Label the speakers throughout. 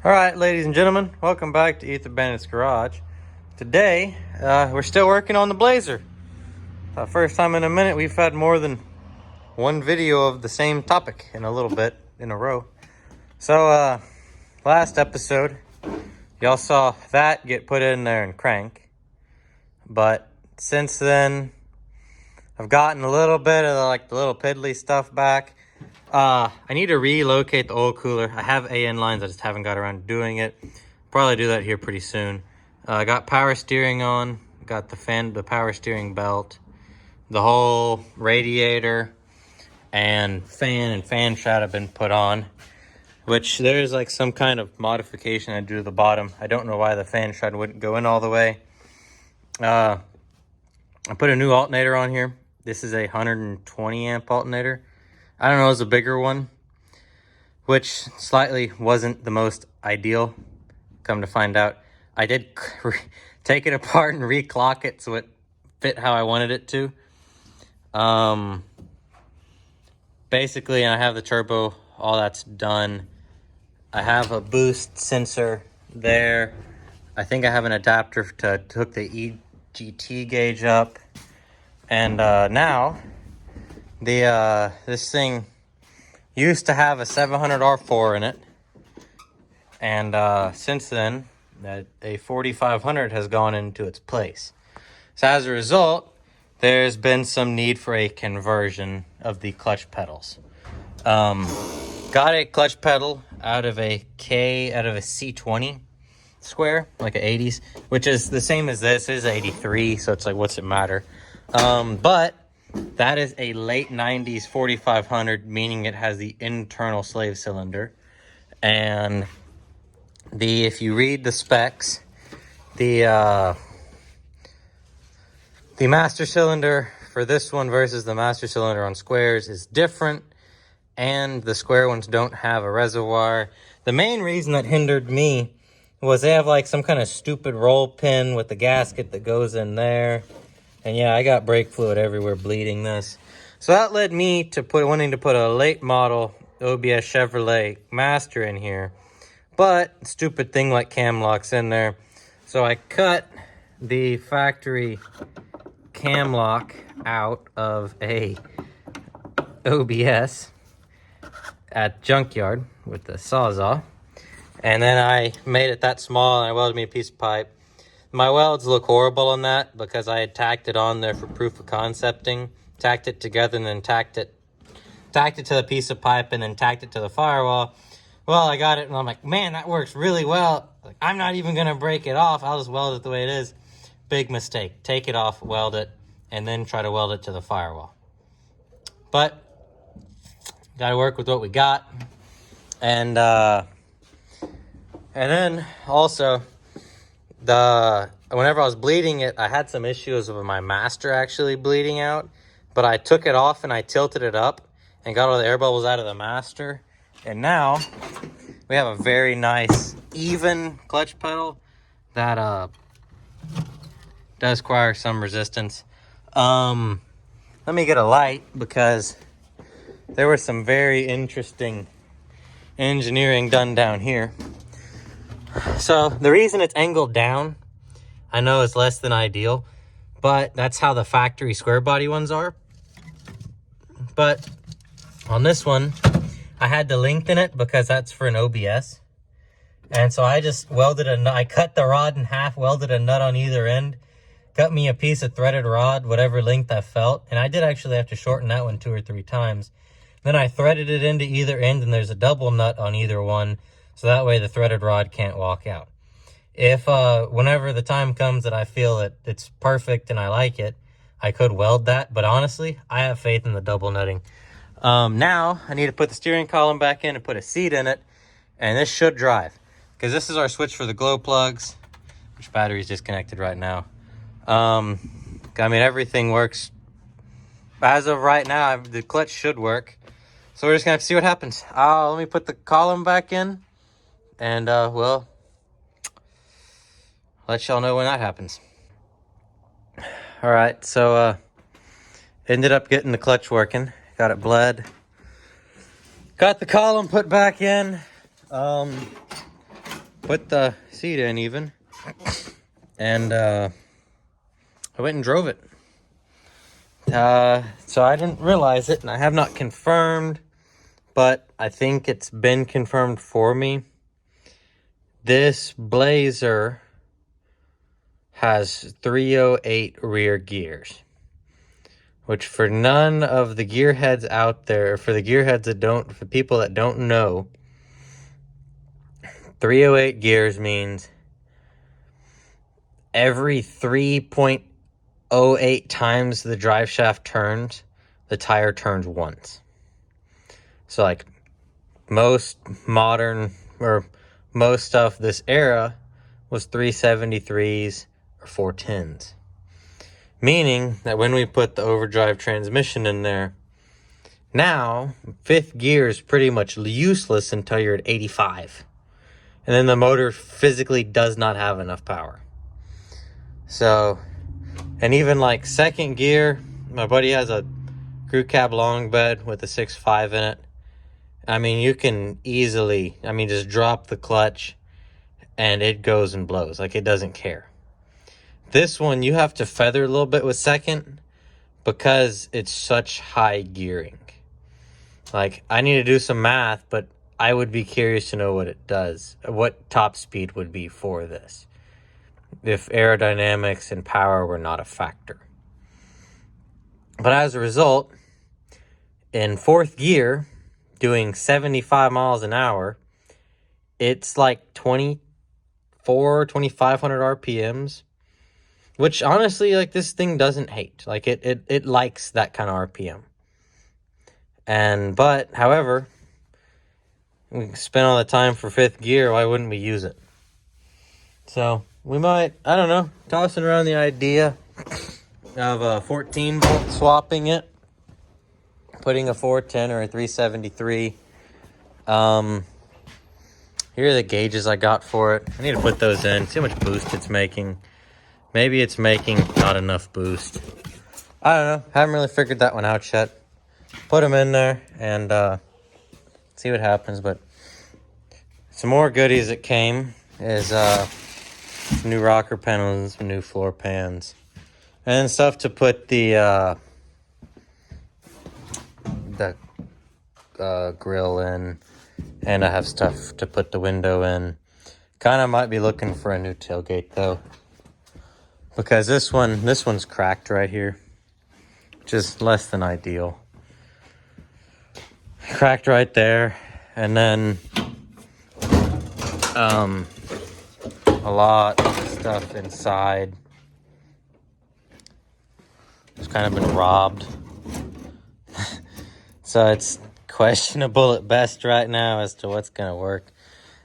Speaker 1: All right, ladies and gentlemen, welcome back to Ethan Bennett's Garage. Today, we're still working on the Blazer. First time in a minute we've had more than one video of the same topic in a little bit in a row. So, last episode, y'all saw that get put in there and crank. But since then, I've gotten a little bit of the little piddly stuff back. I need to relocate the oil cooler. I have AN lines, I just haven't got around to doing it. Probably do that here pretty soon. I got power steering on, got the power steering belt, the whole radiator and fan shroud have been put on, which there's like some kind of modification I do to the bottom. I don't know why the fan shroud wouldn't go in all the way. I put a new alternator on here. This is a 120 amp alternator. I don't know, it was a bigger one, which slightly wasn't the most ideal. Come to find out, I did take it apart and reclock it so it fit how I wanted it to. Basically, I have the turbo, all that's done. I have a boost sensor there. I think I have an adapter to hook the EGT gauge up. And now, this thing used to have a 700 R4 in it. And since then, a 4500 has gone into its place. So as a result, there's been some need for a conversion of the clutch pedals. Got a clutch pedal out of a C20 square, like an 80s, which is the same as this. It is 83, so it's like, what's it matter? But that is a late 90s 4500, meaning it has the internal slave cylinder. And if you read the specs, the master cylinder for this one versus the master cylinder on squares is different, and the square ones don't have a reservoir. The main reason that hindered me was they have like some kind of stupid roll pin with the gasket that goes in there. And yeah, I got brake fluid everywhere bleeding this. So that led me to wanting to put a late model OBS Chevrolet Master in here. But stupid thing like cam locks in there. So I cut the factory cam lock out of a OBS at Junkyard with the Sawzall. And then I made it that small and I welded me a piece of pipe. My welds look horrible on that because I had tacked it on there for proof of concepting. Tacked it together and then tacked it to the piece of pipe and then tacked it to the firewall. Well, I got it and I'm like, man, that works really well. Like, I'm not even going to break it off. I'll just weld it the way it is. Big mistake. Take it off, weld it, and then try to weld it to the firewall. But got to work with what we got. And then also, whenever I was bleeding it, I had some issues with my master actually bleeding out. But I took it off and I tilted it up and got all the air bubbles out of the master. And now we have a very nice even clutch pedal that does require some resistance. Let me get a light because there was some very interesting engineering done down here. So the reason it's angled down, I know it's less than ideal, but that's how the factory square body ones are. But on this one, I had to lengthen it because that's for an OBS. And so I just welded I cut the rod in half, welded a nut on either end, cut me a piece of threaded rod, whatever length I felt. And I did actually have to shorten that one 2 or 3 times. Then I threaded it into either end and there's a double nut on either one. So that way the threaded rod can't walk out. If, whenever the time comes that I feel that it's perfect and I like it, I could weld that. But honestly, I have faith in the double nutting. Now I need to put the steering column back in and put a seat in it, and this should drive because this is our switch for the glow plugs, which battery is disconnected right now. I mean, everything works as of right now. The clutch should work, so we're just gonna have to see what happens. Let me put the column back in, and we'll let y'all know when that happens. All right, so ended up getting the clutch working. Got it bled. Got the column put back in. put the seat in even. And I went and drove it. So I didn't realize it, and I have not confirmed, but I think it's been confirmed for me. This Blazer has 308 rear gears, which for none of the gearheads out there, for the gearheads that don't, for people that don't know, 308 gears means every 3.08 times the drive shaft turns, the tire turns once. So like most modern, or most stuff this era was 373s or 410s. Meaning that when we put the overdrive transmission in there, now fifth gear is pretty much useless until you're at 85. And then the motor physically does not have enough power. So, and even like second gear, my buddy has a crew cab long bed with a 6.5 in it. I mean, you can easily, just drop the clutch and it goes and blows. Like, it doesn't care. This one, you have to feather a little bit with second because it's such high gearing. Like, I need to do some math, but I would be curious to know what it does, what top speed would be for this, if aerodynamics and power were not a factor. But as a result, in fourth gear, doing 75 miles an hour, it's like 2,500 RPMs, which honestly, like, this thing doesn't hate. Like, it likes that kind of RPM. But however, we spend all the time for fifth gear, why wouldn't we use it? So we might, I don't know, tossing around the idea of a 14 volt swapping it, putting a 410 or a 373. Here are the gauges I got for it. I need to put those in, see how much boost it's making. Maybe it's making not enough boost. I don't know, haven't really figured that one out yet. Put them in there and see what happens. But some more goodies that came is new rocker panels, some new floor pans, and stuff to put the grill in. And I have stuff to put the window in. Kind of might be looking for a new tailgate though, because this one's cracked right here, which is less than ideal. Cracked right there, and then a lot of stuff inside. It's kind of been robbed. So it's questionable at best right now as to what's gonna work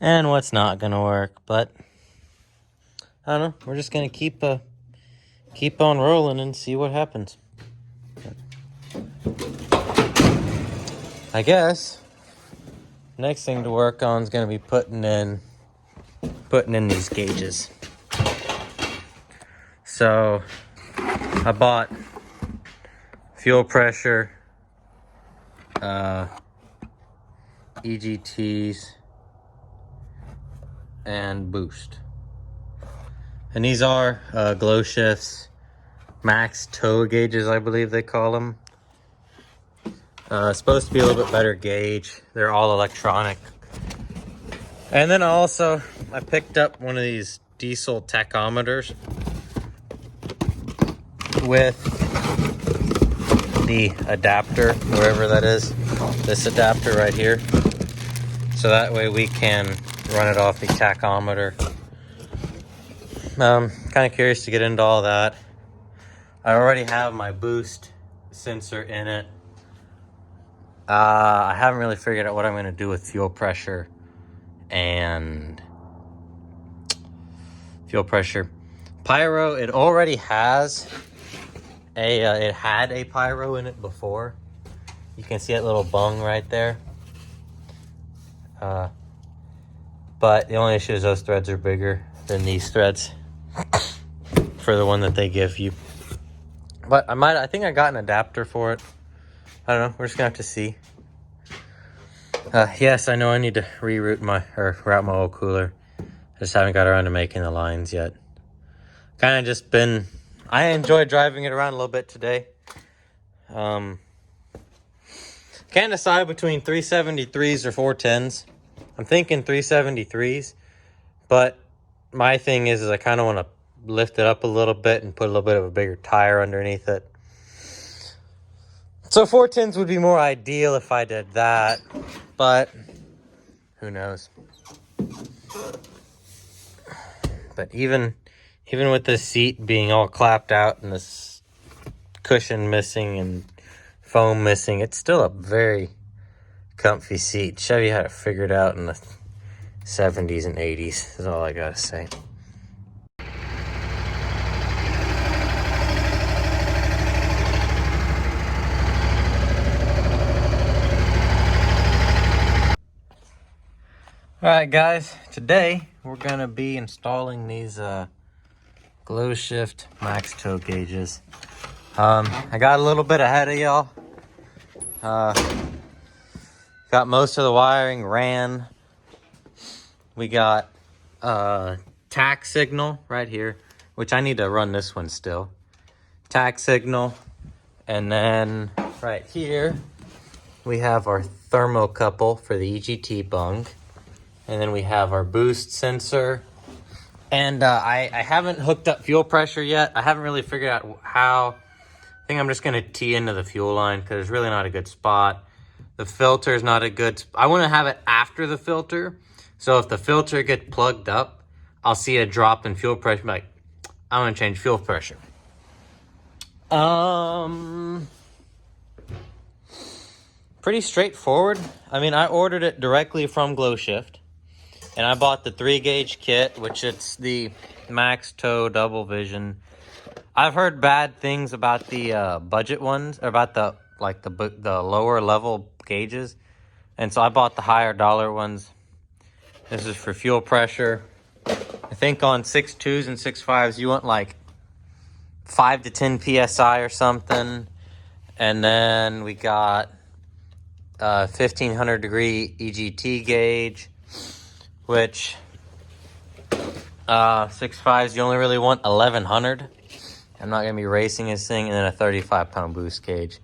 Speaker 1: and what's not gonna work. But I don't know. We're just gonna keep on rolling and see what happens. I guess next thing to work on is gonna be putting in these gauges. So I bought fuel pressure, EGTs, and boost. And these are Glow Shifts max tow gauges, I believe they call them. Supposed to be a little bit better gauge. They're all electronic. And then also, I picked up one of these diesel tachometers with the adapter, wherever that is. This adapter right here. So that way we can run it off the tachometer. Kind of curious to get into all that. I already have my boost sensor in it. I haven't really figured out what I'm going to do with fuel pressure and pyro. It already has it had a pyro in it before. You can see that little bung right there. But the only issue is those threads are bigger than these threads for the one that they give you. But I think I got an adapter for it. I don't know. We're just gonna have to see. Yes, I know I need to route my oil cooler Just haven't got around to making the lines yet. Kind of just been, I enjoyed driving it around a little bit today. Can't decide between 373s or 410s. I'm thinking 373s, but my thing is I kind of want to lift it up a little bit and put a little bit of a bigger tire underneath it. So 410s would be more ideal if I did that, but who knows. But even with this seat being all clapped out and this cushion missing and foam missing, it's still a very comfy seat. Chevy had it figured out in the 70s and 80s, is all I gotta say. Alright guys, today we're gonna be installing these GlowShift max toe gauges. I got a little bit ahead of y'all. Got most of the wiring ran. We got tack signal right here, which I need to run this one still. Tack signal, and then right here we have our thermocouple for the EGT bung. And then we have our boost sensor. And I haven't hooked up fuel pressure yet. I haven't really figured out how. I think I'm just going to tee into the fuel line because it's really not a good spot. The filter is not a good... I want to have it after the filter. So if the filter gets plugged up, I'll see a drop in fuel pressure. Like, I want to change fuel pressure. Pretty straightforward. I mean, I ordered it directly from GlowShift. And I bought the 3-gauge kit, which it's the Max Toe Double Vision. I've heard bad things about the budget ones, or about the lower level gauges. And so I bought the higher dollar ones. This is for fuel pressure. I think on 6.2s and 6.5s, you want like 5 to 10 PSI or something. And then we got 1500 degree EGT gauge. Which 6.5s, you only really want 1100. I'm not gonna be racing this thing, and then a 35-pound boost gauge.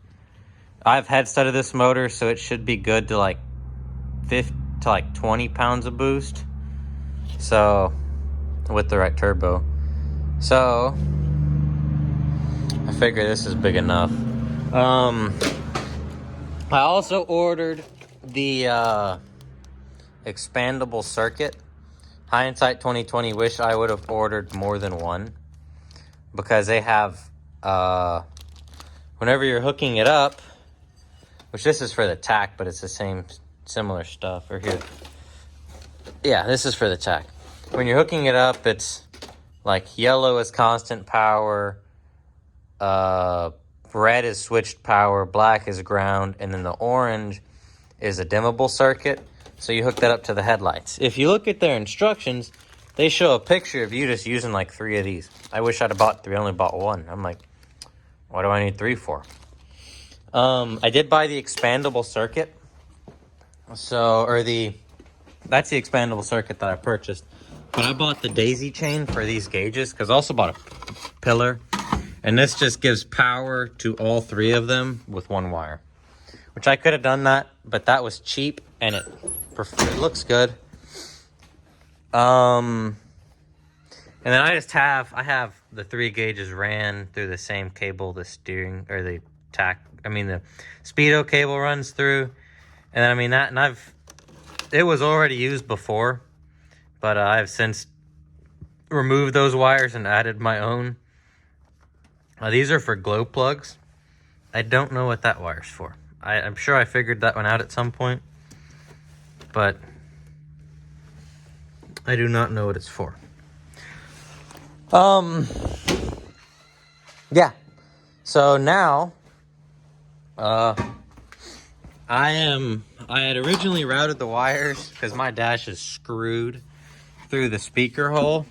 Speaker 1: I've head studded this motor, so it should be good to like 20 pounds of boost. So with the right turbo. So I figure this is big enough. I also ordered the expandable circuit. Hindsight 2020, wish I would have ordered more than one, because they have whenever you're hooking it up, which this is for the tack, but it's the similar stuff. Or here, yeah, this is for the tack. When you're hooking it up, it's like yellow is constant power, red is switched power, black is ground, and then the orange is a dimmable circuit. So you hook that up to the headlights. If you look at their instructions, they show a picture of you just using like 3 of these. I wish I'd have bought 3. I only bought 1. I'm like, what do I need 3 for? I did buy the expandable circuit. That's the expandable circuit that I purchased. But I bought the daisy chain for these gauges because I also bought a pillar. And this just gives power to all 3 of them with 1 wire. Which I could have done that, but that was cheap and it looks good. And then I have the 3 gauges ran through the same cable the speedo cable runs through. And it was already used before, but I've since removed those wires and added my own. These are for glow plugs. I don't know what that wire's for. I'm sure I figured that one out at some point, but I do not know what it's for. Yeah. So now, I had originally routed the wires because my dash is screwed through the speaker hole,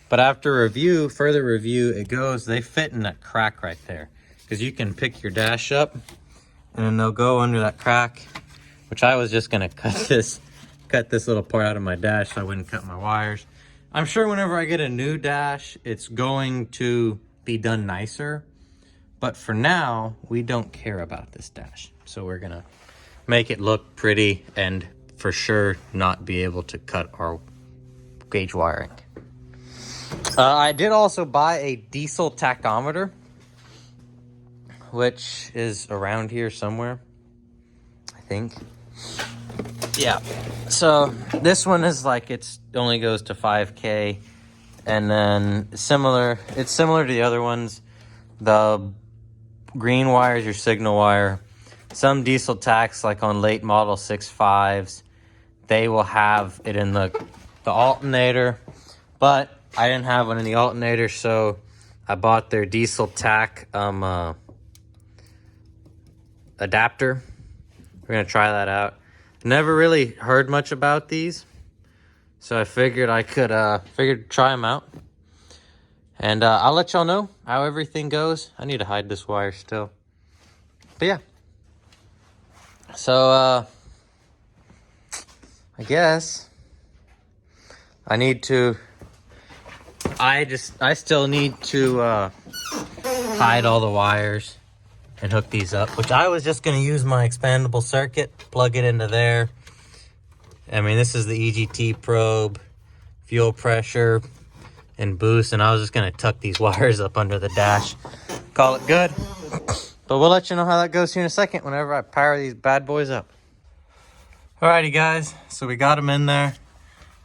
Speaker 1: but after further review, they fit in that crack right there, because you can pick your dash up and then they'll go under that crack, which I was just gonna cut this little part out of my dash so I wouldn't cut my wires. I'm sure whenever I get a new dash, it's going to be done nicer. But for now, we don't care about this dash. So we're gonna make it look pretty and for sure not be able to cut our gauge wiring. I did also buy a diesel tachometer, which is around here somewhere, I think. Yeah, so this one is like, it only goes to 5K, and then it's similar to the other ones. The green wire is your signal wire. Some diesel tachs, like on late model 6.5s, they will have it in the alternator, but I didn't have one in the alternator, so I bought their diesel tach adapter. We're gonna try that out. Never really heard much about these, so I figured I could try them out. And I'll let y'all know how everything goes. I need to hide this wire still. But yeah. So I guess I still need to hide all the wires and hook these up, which I was just going to use my expandable circuit, plug it into there. I mean, this is the EGT probe, fuel pressure, and boost, and I was just going to tuck these wires up under the dash, call it good. But we'll let you know how that goes here in a second whenever I power these bad boys up. Alrighty guys, so we got them in there.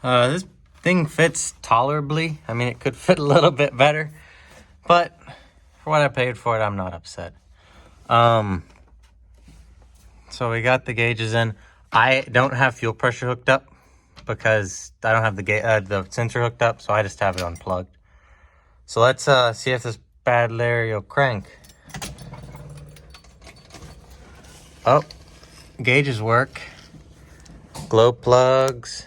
Speaker 1: This thing fits tolerably. I mean, it could fit a little bit better, but for what I paid for it, I'm not upset. So we got the gauges in. I don't have fuel pressure hooked up because I don't have the sensor hooked up, so I just have it unplugged. So let's see if this bad Larry will crank. Oh, gauges work. Glow plugs.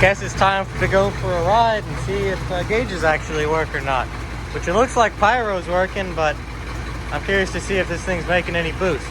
Speaker 1: Guess it's time to go for a ride and see if gauges actually work or not. Which it looks like pyro's working, but I'm curious to see if this thing's making any boost.